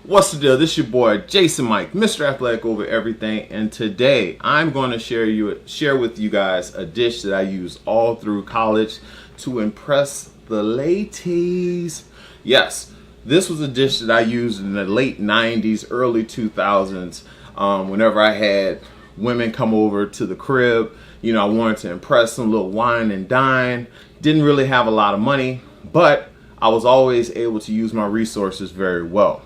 What's the deal? This is your boy Jason Mike, Mr. Athletic over everything, and today I'm going to share with you guys a dish that I use all through college to impress the ladies. Yes, this was a dish that I used in the late 90s, early 2000s. Whenever I had women come over to the crib, I wanted to impress them, little wine and dine. Didn't really have a lot of money, but I was always able to use my resources very well.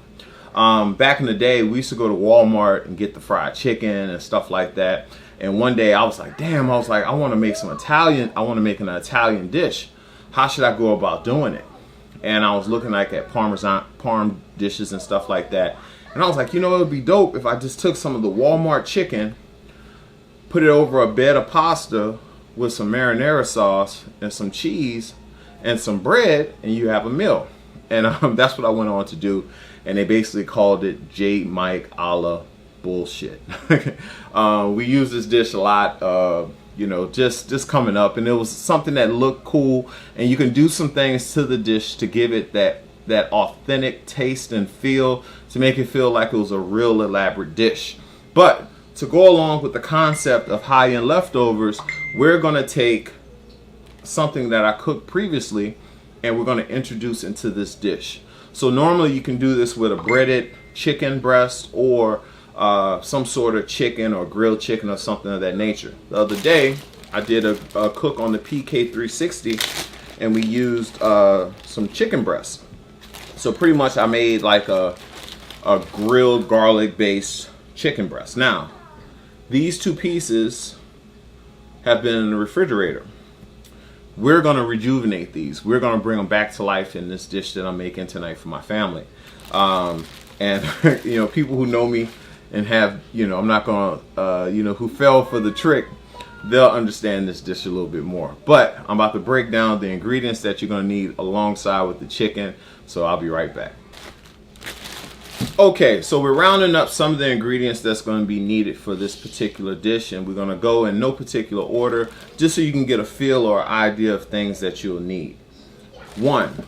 Back in the day, we used to go to Walmart and get the fried chicken and stuff like that. And one day I was like, I want to make an Italian dish. How should I go about doing it? And I was looking at parm dishes and stuff like that. And I was like, it would be dope if I just took some of the Walmart chicken, put it over a bed of pasta with some marinara sauce and some cheese and some bread, and you have a meal. And that's what I went on to do. And they basically called it J. Mike a la bullshit. We use this dish a lot, just coming up. And it was something that looked cool. And you can do some things to the dish to give it that authentic taste and feel, to make it feel like it was a real elaborate dish. But to go along with the concept of high-end leftovers, we're going to take something that I cooked previously and we're going to introduce into this dish. So normally you can do this with a breaded chicken breast or some sort of chicken or grilled chicken or something of that nature. The other day I did a cook on the PK360 and we used some chicken breast. So pretty much I made like a grilled garlic based chicken breast. Now these two pieces have been in the refrigerator. We're going to rejuvenate these. We're going to bring them back to life in this dish that I'm making tonight for my family. And people who know me and have, I'm not going to, who fell for the trick, they'll understand this dish a little bit more. But I'm about to break down the ingredients that you're going to need alongside with the chicken. So I'll be right back. Okay, so we're rounding up some of the ingredients that's going to be needed for this particular dish, and we're going to go in no particular order just so you can get a feel or idea of things that you'll need. One,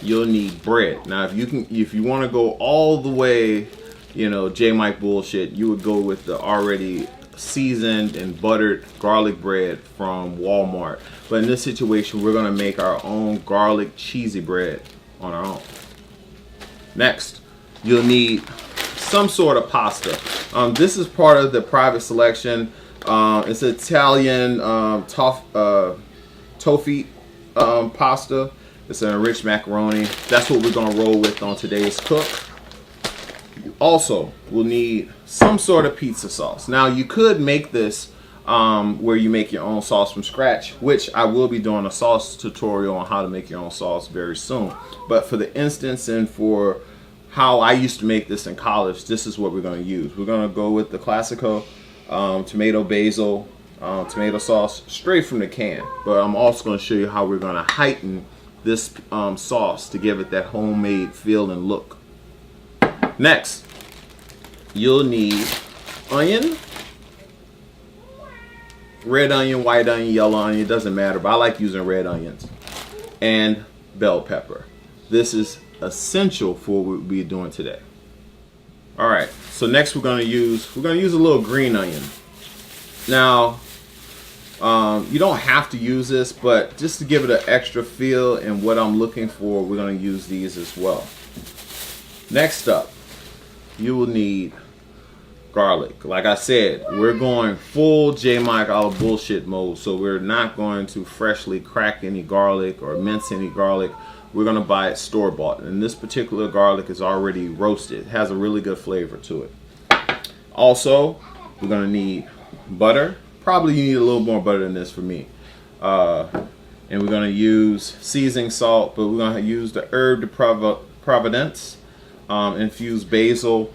you'll need bread. Now if you want to go all the way, J. Mike bullshit, you would go with the already seasoned and buttered garlic bread from Walmart. But in this situation, we're going to make our own garlic cheesy bread on our own. Next, you'll need some sort of pasta. This is part of the private selection. It's Italian tofu pasta. It's an enriched macaroni. That's what we're going to roll with on today's cook. You also will need some sort of pizza sauce. Now, you could make this where you make your own sauce from scratch, which I will be doing a sauce tutorial on how to make your own sauce very soon. But for the instance and for how I used to make this in college, this is what we're going to use. We're going to go with the Classico tomato basil tomato sauce straight from the can. But I'm also going to show you how we're going to heighten this sauce to give it that homemade feel and look. Next, you'll need onion. Red onion, white onion, yellow onion, it doesn't matter, but I like using red onions. And bell pepper. This is essential for what we'll be doing today. Alright, so next we're gonna use a little green onion. Now, you don't have to use this, but just to give it an extra feel and what I'm looking for, we're gonna use these as well. Next up, you will need garlic. Like I said, we're going full J. Mike a la bullshit mode, so we're not going to freshly crack any garlic or mince any garlic. We're going to buy it store-bought, and this particular garlic is already roasted. It has a really good flavor to it. Also, we're going to need butter. Probably you need a little more butter than this for me. And we're going to use seasoning salt, but we're going to use the herb de Provence, infused basil,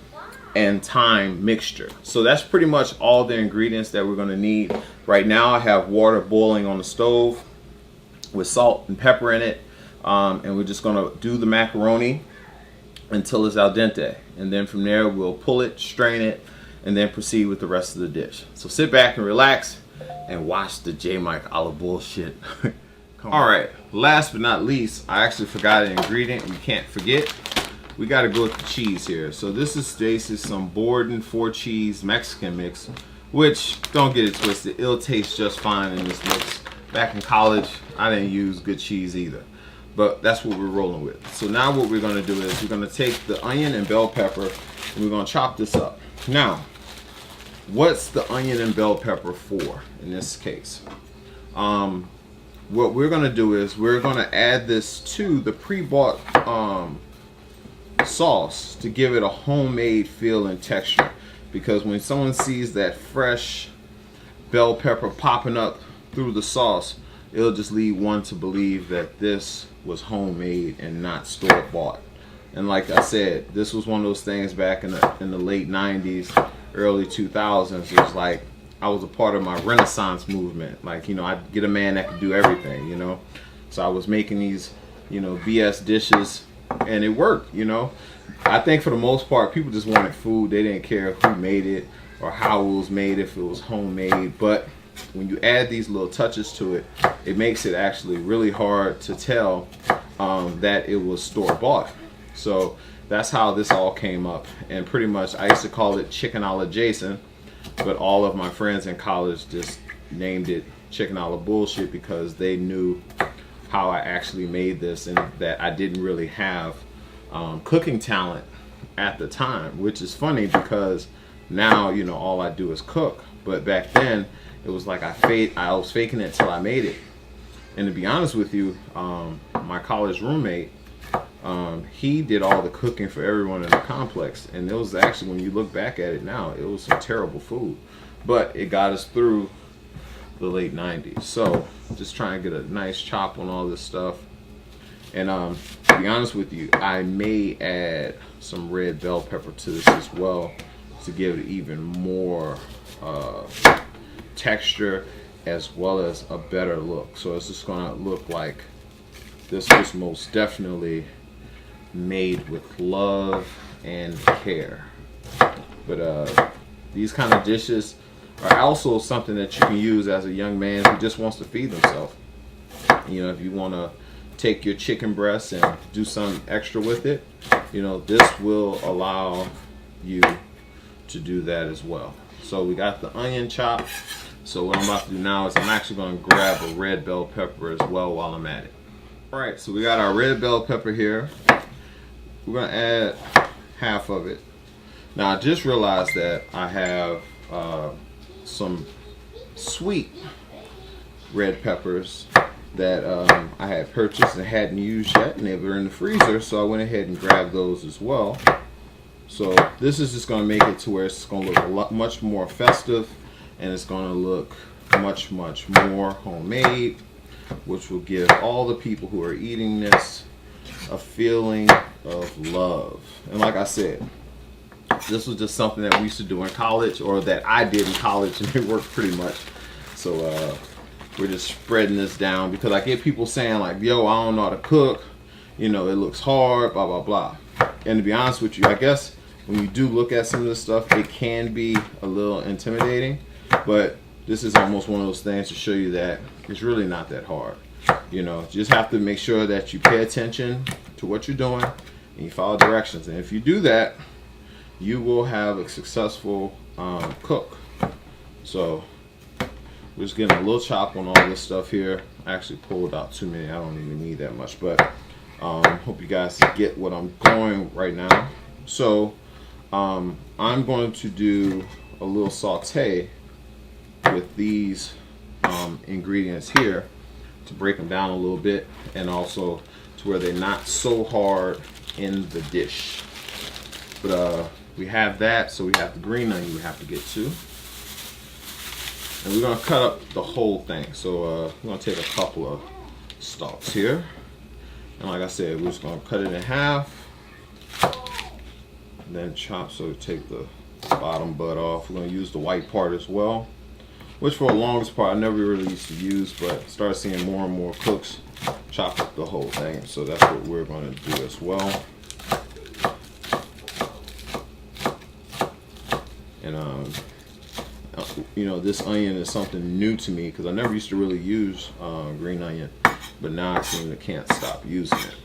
and thyme mixture. So that's pretty much all the ingredients that we're going to need. Right now I have water boiling on the stove with salt and pepper in it, and we're just going to do the macaroni until it's al dente, and then from there we'll pull it, strain it, and then proceed with the rest of the dish. So sit back and relax and watch the J. Mike a la bullshit. Alright, last but not least, I actually forgot an ingredient you can't forget. we got to go with the cheese here. So this is basically some Borden 4-cheese Mexican mix, which, don't get it twisted, it'll taste just fine in this mix. Back in college, I didn't use good cheese either, but that's what we're rolling with. So now what we're going to do is we're going to take the onion and bell pepper and we're going to chop this up. Now, what's the onion and bell pepper for in this case? What we're going to do is we're going to add this to the pre-bought sauce to give it a homemade feel and texture, because when someone sees that fresh bell pepper popping up through the sauce, it'll just lead one to believe that this was homemade and not store-bought. And like I said, this was one of those things back in the late 90s, early 2000s. It was like I was a part of my Renaissance movement. Like, you know, I'd get a man that could do everything, you know. So I was making these, you know, BS dishes, and it worked, you know. I think for the most part, people just wanted food. They didn't care who made it or how it was made, if it was homemade. But when you add these little touches to it, it makes it actually really hard to tell that it was store-bought. So that's how this all came up. And pretty much I used to call it chicken a la Jason, but all of my friends in college just named it chicken a la bullshit because they knew how I actually made this and that I didn't really have cooking talent at the time, which is funny because now, you know, all I do is cook. But back then it was like I was faking it till I made it. And to be honest with you, my college roommate, he did all the cooking for everyone in the complex, and it was actually, when you look back at it now, it was some terrible food, but it got us through the late 90s. So just trying to get a nice chop on all this stuff. And to be honest with you, I may add some red bell pepper to this as well to give it even more texture as well as a better look. So it's just gonna look like this was most definitely made with love and care. But these kind of dishes are also something that you can use as a young man who just wants to feed himself. You know, if you want to take your chicken breast and do something extra with it, you know, this will allow you to do that as well. So we got the onion chopped. So what I'm about to do now is I'm actually going to grab a red bell pepper as well while I'm at it. Alright, so we got our red bell pepper here. We're going to add half of it. Now I just realized that I have some sweet red peppers that I had purchased and hadn't used yet, and they were in the freezer, so I went ahead and grabbed those as well. So this is just going to make it to where it's going to look a lot much more festive, and it's going to look much more homemade, which will give all the people who are eating this a feeling of love. And like I said, this was just something that we used to do in college, or that I did in college, and it worked pretty much. So we're just spreading this down because I get people saying like, yo, I don't know how to cook, you know, it looks hard, blah blah blah. And to be honest with you, I guess when you do look at some of this stuff, it can be a little intimidating, but this is almost one of those things to show you that it's really not that hard. You know, you just have to make sure that you pay attention to what you're doing and you follow directions. And if you do that, you will have a successful cook. So we're just getting a little chop on all this stuff here. I actually pulled out too many. I don't even need that much, but hope you guys get what I'm going right now. So I'm going to do a little saute with these ingredients here to break them down a little bit, and also to where they're not so hard in the dish. But we have that, so we have the green onion we have to get to. And we're going to cut up the whole thing. So we're going to take a couple of stalks here. And like I said, we're just going to cut it in half. And then chop, so we take the bottom bud off. We're going to use the white part as well, which for the longest part I never really used to use, but started seeing more and more cooks chop up the whole thing. So that's what we're going to do as well. And you know, this onion is something new to me because I never used to really use green onion, but now I seem to can't stop using it.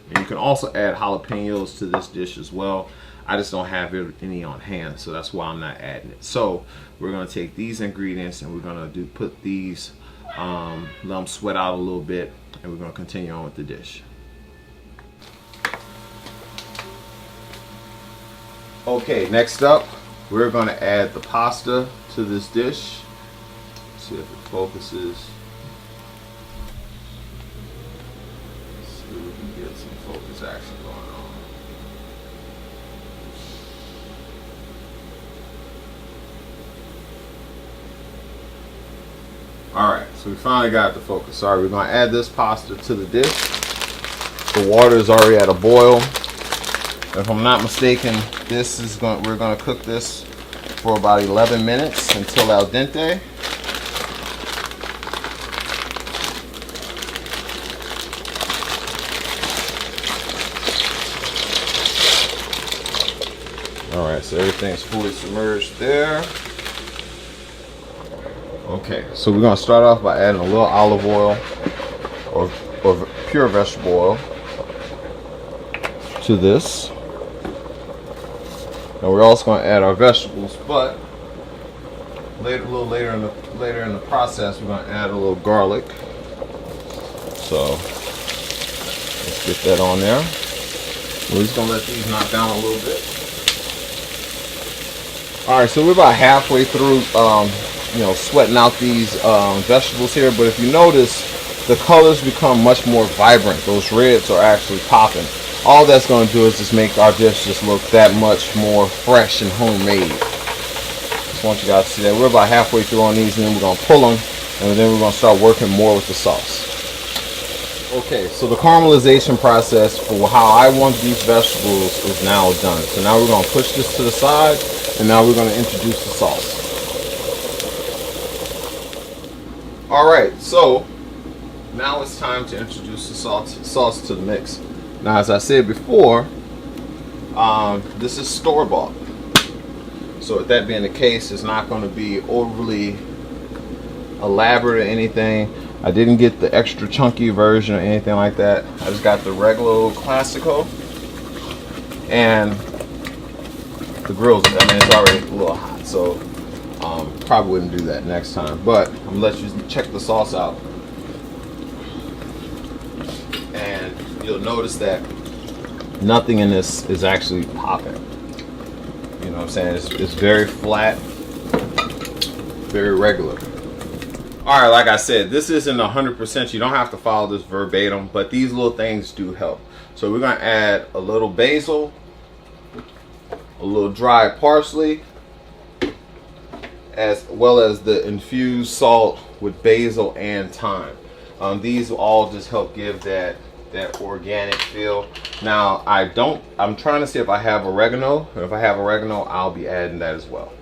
And you can also add jalapenos to this dish as well. I just don't have any on hand, so that's why I'm not adding it. So we're gonna take these ingredients and we're gonna put these, let them sweat out a little bit, and we're gonna continue on with the dish. Okay, next up, we're gonna add the pasta to this dish. Let's see if it focuses. Let's see if we can get some focus action going on. Alright, so we finally got the focus. Sorry, we're gonna add this pasta to the dish. The water is already at a boil. If I'm not mistaken, we're gonna cook this for about 11 minutes until al dente. All right, so everything's fully submerged there. Okay, so we're gonna start off by adding a little olive oil or pure vegetable oil to this. And we're also going to add our vegetables, but a little later in the process, we're going to add a little garlic. So let's get that on there. We're just going to let these knock down a little bit. All right, so we're about halfway through, sweating out these vegetables here. But if you notice, the colors become much more vibrant. Those reds are actually popping. All that's going to do is just make our dish just look that much more fresh and homemade. Just want you guys to see that. We're about halfway through on these, and then we're going to pull them, and then we're going to start working more with the sauce. Okay, so the caramelization process for how I want these vegetables is now done. So now we're going to push this to the side, and now we're going to introduce the sauce. All right, so now it's time to introduce the sauce to the mix. Now, as I said before, this is store-bought. So with that being the case, it's not going to be overly elaborate or anything. I didn't get the extra chunky version or anything like that. I just got the regular Classico. And the grill's, it's already a little hot, so probably wouldn't do that next time. But I'm going to let you check the sauce out. And you'll notice that nothing in this is actually popping. You know what I'm saying? It's very flat, very regular. All right, like I said, this isn't 100%. You don't have to follow this verbatim, but these little things do help. So we're gonna add a little basil, a little dry parsley, as well as the infused salt with basil and thyme. These will all just help give that organic feel. Now I'm trying to see if I have oregano. If I have oregano, I'll be adding that as well.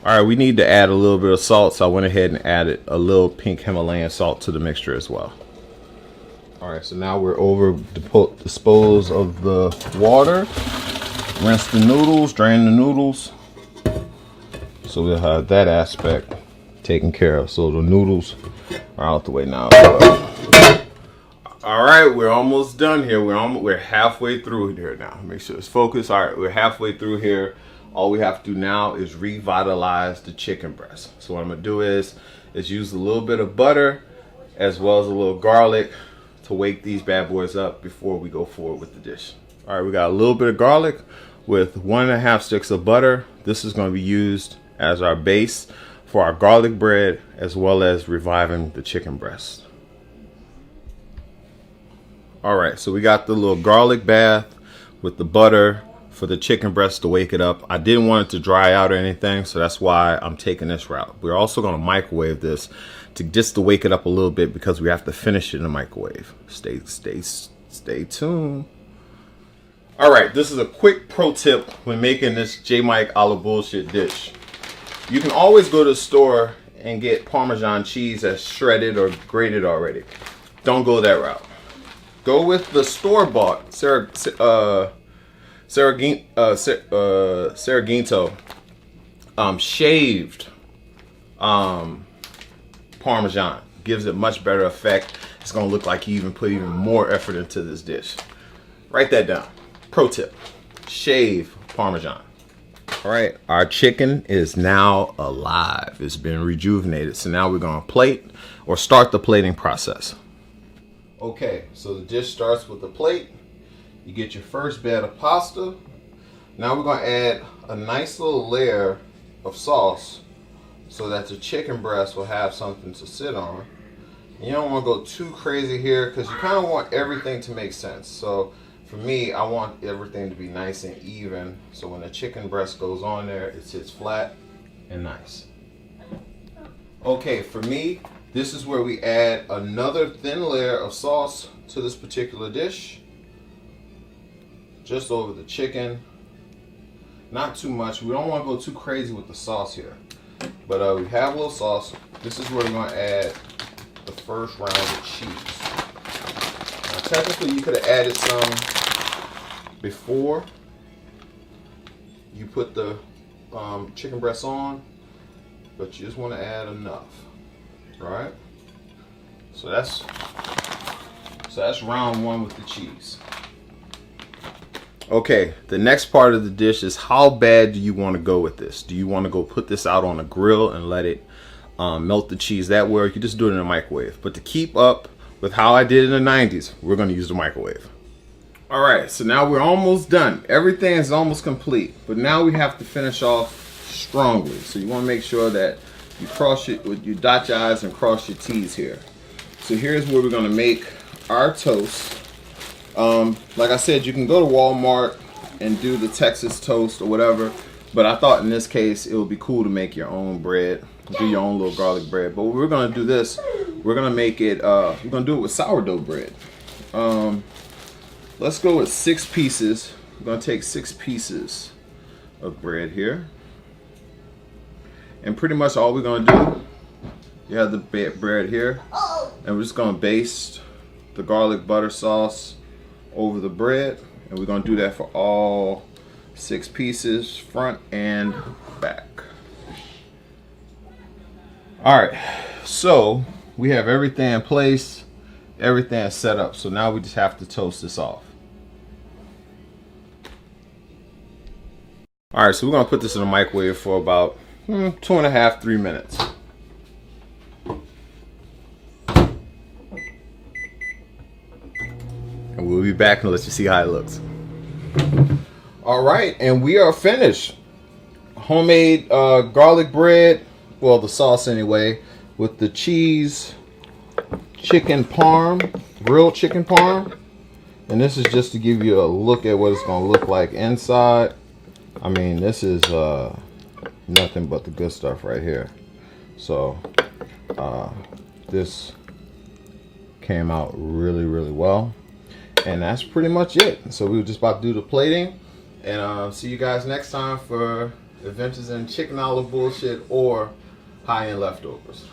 All right, we need to add a little bit of salt, so I went ahead and added a little pink Himalayan salt to the mixture as well. All right, so now we're over to dispose of the water, rinse the noodles, drain the noodles. So we'll have that aspect taken care of. So the noodles are out the way now. All right, we're almost done here. We're halfway through here now. Make sure it's focused. All right, we're halfway through here. All we have to do now is revitalize the chicken breast. So what I'm gonna do is use a little bit of butter as well as a little garlic to wake these bad boys up before we go forward with the dish. All right, we got a little bit of garlic with 1.5 sticks of butter. This is gonna be used as our base for our garlic bread as well as reviving the chicken breast. All right, so we got the little garlic bath with the butter for the chicken breast to wake it up. I didn't want it to dry out or anything, so that's why I'm taking this route. We're also going to microwave this just to wake it up a little bit because we have to finish it in the microwave. Stay tuned. All right, this is a quick pro tip when making this J Mike a la bullshit dish. You can always go to the store and get Parmesan cheese that's shredded or grated already. Don't go that route. Go with the store-bought Saragento shaved Parmesan. gives it much better effect. It's gonna look like you even put even more effort into this dish. Write that down. Pro tip, shave Parmesan. All right, our chicken is now alive. It's been rejuvenated. So now we're gonna plate or start the plating process. Okay, so the dish starts with the plate. You get your first bed of pasta. Now we're gonna add a nice little layer of sauce so that the chicken breast will have something to sit on. You don't wanna go too crazy here because you kind of want everything to make sense. So for me, I want everything to be nice and even. So when the chicken breast goes on there, it sits flat and nice. Okay, for me, this is where we add another thin layer of sauce to this particular dish. Just over the chicken. Not too much. We don't want to go too crazy with the sauce here. But we have a little sauce. This is where we're going to add the first round of cheese. Now, technically, you could have added some before you put the chicken breast on, but you just want to add enough. All right. So that's round one with the cheese. Okay, the next part of the dish is how bad do you want to go with this? Do you want to go put this out on a grill and let it melt the cheese that way, or you can just do it in a microwave? But to keep up with how I did in the 90s, we're going to use the microwave. All right, so now we're almost done. Everything is almost complete, but now we have to finish off strongly. So you want to make sure that you dot your I's and cross your T's here. So here's where we're going to make our toast. Like I said, you can go to Walmart and do the Texas toast or whatever, but I thought in this case it would be cool to make your own bread, do your own little garlic bread. But we're going to do this. We're going to make it. We're going to do it with sourdough bread. Let's go with 6 pieces. I'm going to take 6 pieces of bread here. And pretty much all we're going to do, you have the bread here. And we're just going to baste the garlic butter sauce over the bread. And we're going to do that for all 6 pieces, front and back. All right, so we have everything in place. Everything is set up. So now we just have to toast this off. All right, so we're gonna put this in the microwave for about 2.5 to 3 minutes. And we'll be back and let you see how it looks. All right, and we are finished. Homemade garlic bread, well, the sauce anyway, with the cheese, chicken parm, grilled chicken parm. And this is just to give you a look at what it's gonna look like inside. I mean, this is nothing but the good stuff right here. So this came out really, really well. And that's pretty much it. So we were just about to do the plating. And see you guys next time for Adventures in Chicken Olive Bullshit or High-End Leftovers.